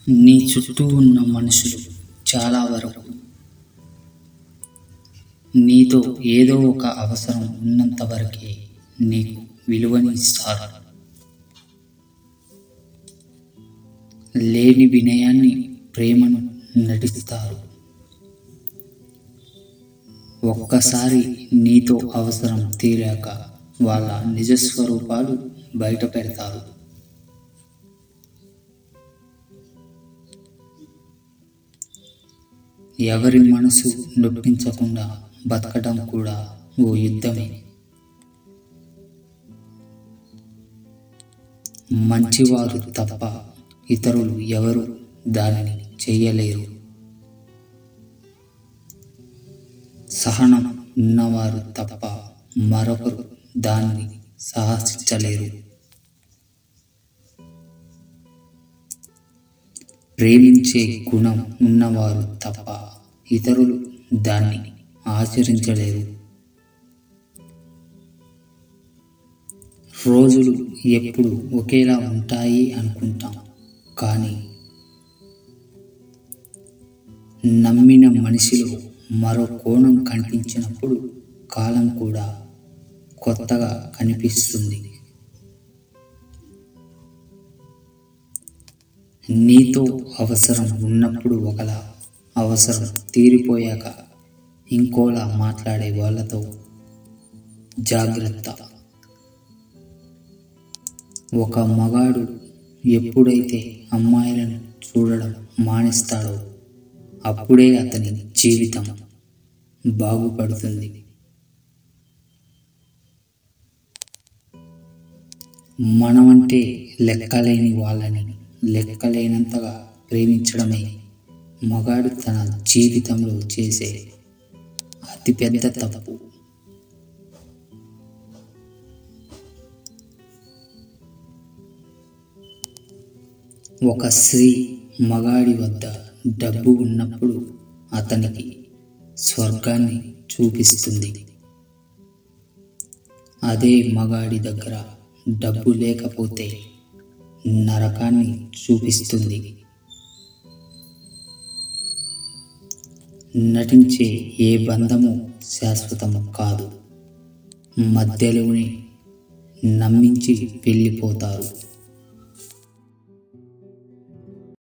నీ చుట్టూ ఉన్న మనుషులు చాలా వరకు నీతో ఏదో ఒక అవసరం ఉన్నంత వరకే నీకు విలువని ఇస్తారు. లేని వినయాన్ని ప్రేమను నటిస్తారు. ఒక్కసారి నీతో అవసరం తీరాక వాళ్ళ నిజస్వరూపాలు బయట పెడతారు. ఎవరి మనసు నొప్పించకుండా బతకడం కూడా ఓ యుద్ధమే. మంచివారు తప్ప ఇతరులు ఎవరు దానిని చేయలేరు. సహనం ఉన్నవారు తప్ప మరొకరు దాన్ని సాహసించలేరు. ప్రేమించే గుణం ఉన్నవారు తప్ప ఇతరులు దాన్ని ఆచరించలేరు. రోజులు ఎప్పుడు ఒకేలా ఉంటాయి అనుకుంటాం, కానీ నమ్మిన మనిషిలో మరో కోణం కనిపించినప్పుడు కాలం కూడా కొత్తగా కనిపిస్తుంది. నీతో అవసరం ఉన్నప్పుడు ఒకలా, అవసరం తీరిపోయాక ఇంకోలా మాట్లాడే వాళ్ళతో జాగ్రత్త. ఒక మగాడు ఎప్పుడైతే అమ్మాయిలను చూడడం మానేస్తాడో అప్పుడే అతని జీవితం బాగుపడుతుంది. మనమంటే లెక్కలేని వాళ్ళని లెక్కలేనంతగా ప్రేమించడమే మగాడు తన జీవితంలో చేసే అతిపెద్ద తప్పు. ఒక స్త్రీ మగాడి వద్ద డబ్బు ఉన్నప్పుడు అతనికి స్వర్గాన్ని చూపిస్తుంది. అదే మగాడి దగ్గర డబ్బు లేకపోతే నరకాన్ని చూపిస్తుంది. నటించే ఏ బంధము శాశ్వతము కాదు. మధ్యలోనే నమ్మించి వెళ్ళిపోతారు.